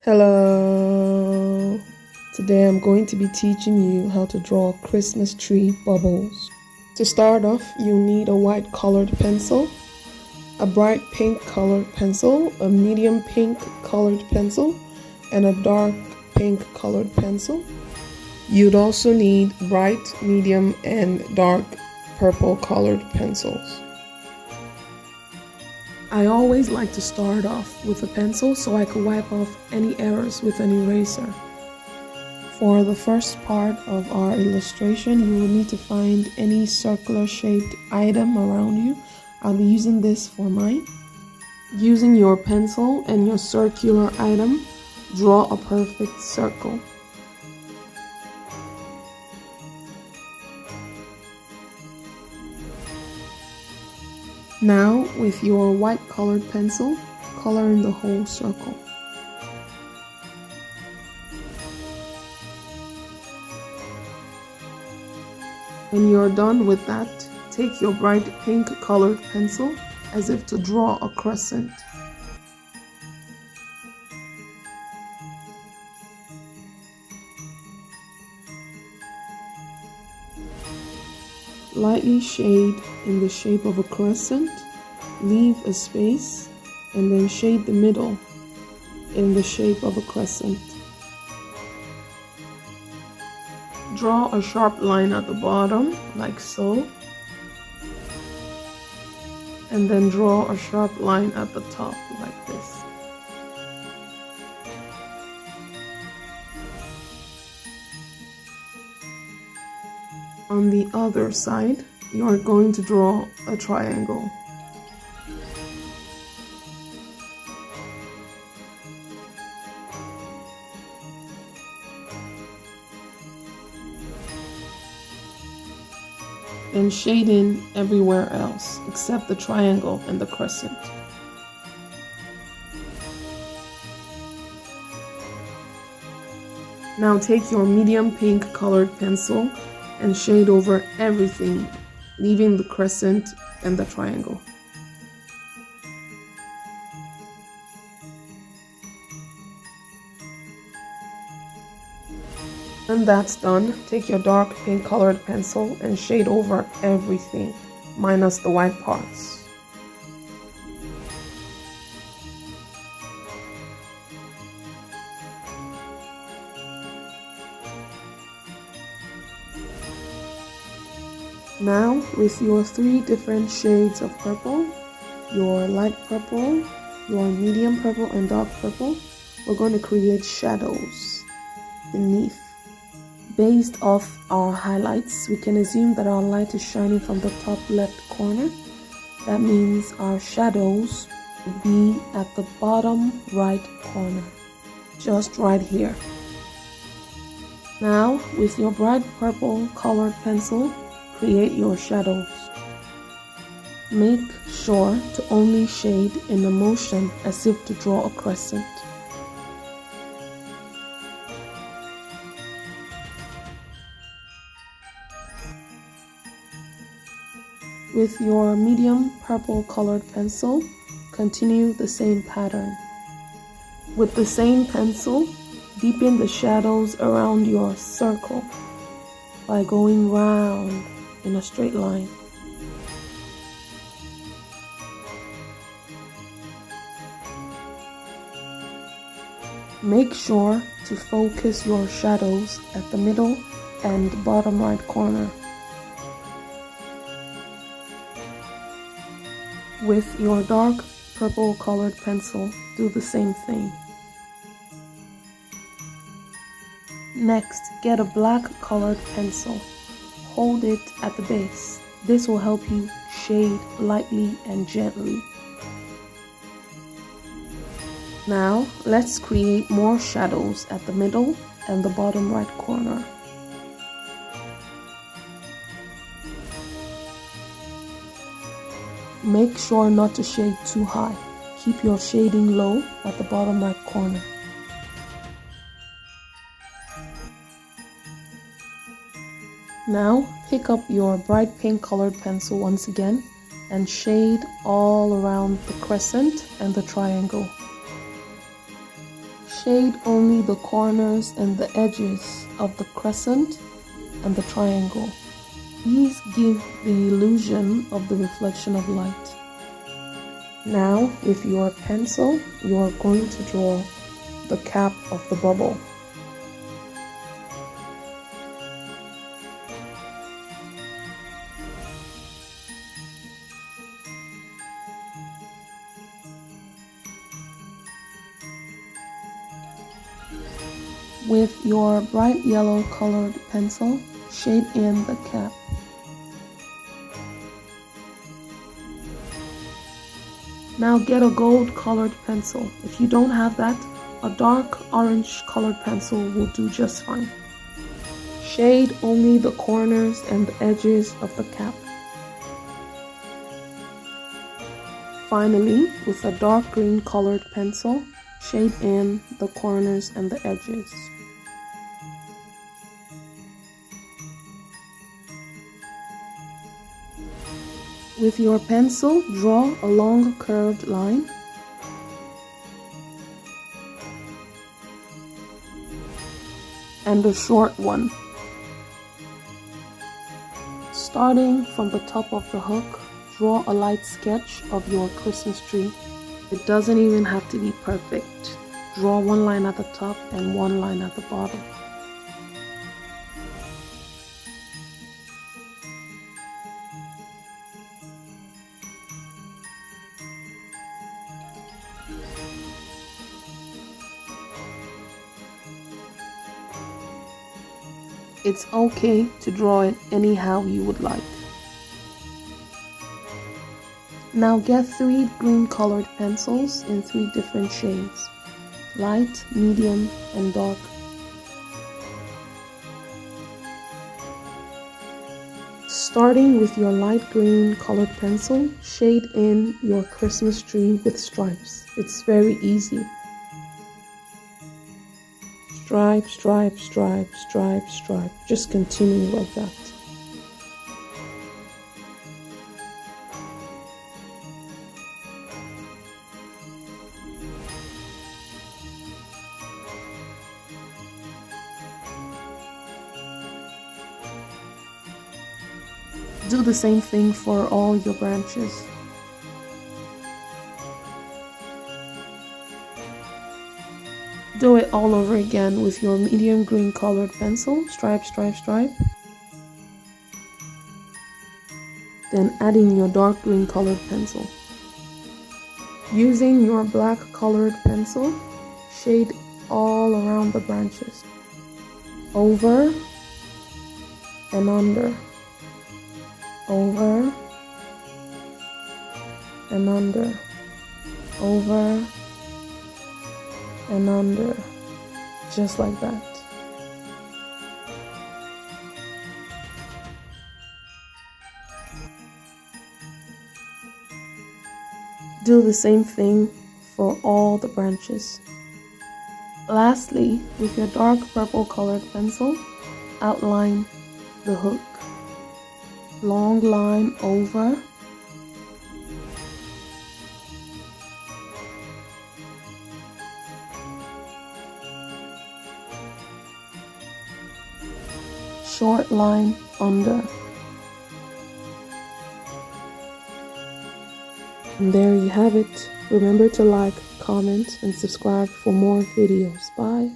Hello! Today I'm going to be teaching you how to draw Christmas tree bubbles. To start off, you need a white colored pencil, a bright pink colored pencil, a medium pink colored pencil, and a dark pink colored pencil. You'd also need bright, medium, and dark purple colored pencils. I always like to start off with a pencil so I could wipe off any errors with an eraser. For the first part of our illustration, you will need to find any circular shaped item around you. I'll be using this for mine. Using your pencil and your circular item, draw a perfect circle. Now, with your white colored pencil, color in the whole circle. When you're done with that, take your bright pink colored pencil as if to draw a crescent. Lightly shade in the shape of a crescent, leave a space, and then shade the middle in the shape of a crescent. Draw a sharp line at the bottom, like so, and then draw a sharp line at the top, like this. On the other side, you are going to draw a triangle. And shade in everywhere else except the triangle and the crescent. Now take your medium pink colored pencil and shade over everything, leaving the crescent and the triangle. When that's done, take your dark pink colored pencil and shade over everything, minus the white parts. Now, with your 3 different shades of purple, your light purple, your medium purple, and dark purple, we're going to create shadows beneath. Based off our highlights, we can assume that our light is shining from the top left corner. That means our shadows will be at the bottom right corner, just right here. Now, with your bright purple colored pencil, create your shadows. Make sure to only shade in a motion as if to draw a crescent. With your medium purple colored pencil, continue the same pattern. With the same pencil, deepen the shadows around your circle by going round in a straight line. Make sure to focus your shadows at the middle and bottom right corner. With your dark purple colored pencil, do the same thing. Next, get a black colored pencil. Hold it at the base. This will help you shade lightly and gently. Now, let's create more shadows at the middle and the bottom right corner. Make sure not to shade too high. Keep your shading low at the bottom right corner. Now, pick up your bright pink colored pencil once again and shade all around the crescent and the triangle. Shade only the corners and the edges of the crescent and the triangle. These give the illusion of the reflection of light. Now, with your pencil, you are going to draw the cap of the bubble. With your bright yellow colored pencil, shade in the cap. Now get a gold colored pencil. If you don't have that, a dark orange colored pencil will do just fine. Shade only the corners and the edges of the cap. Finally, with a dark green colored pencil, shade in the corners and the edges. With your pencil, draw a long curved line. And a short one. Starting from the top of the hook, draw a light sketch of your Christmas tree. It doesn't even have to be perfect. Draw one line at the top and one line at the bottom. It's okay to draw it anyhow you would like. Now get 3 green colored pencils in 3 different shades: light, medium, and dark. Starting with your light green colored pencil, shade in your Christmas tree with stripes. It's very easy. Stripe, stripe, stripe, stripe, stripe. Just continue like that. Do the same thing for all your branches. Do it all over again with your medium green colored pencil. Stripe, stripe, stripe. Then adding your dark green colored pencil. Using your black colored pencil, shade all around the branches. Over and under. Over and under. Over and under, just like that. Do the same thing for all the branches. Lastly, with your dark purple colored pencil, outline the hook. Long line over. Short line under. And there you have it. Remember to like, comment, and subscribe for more videos. Bye.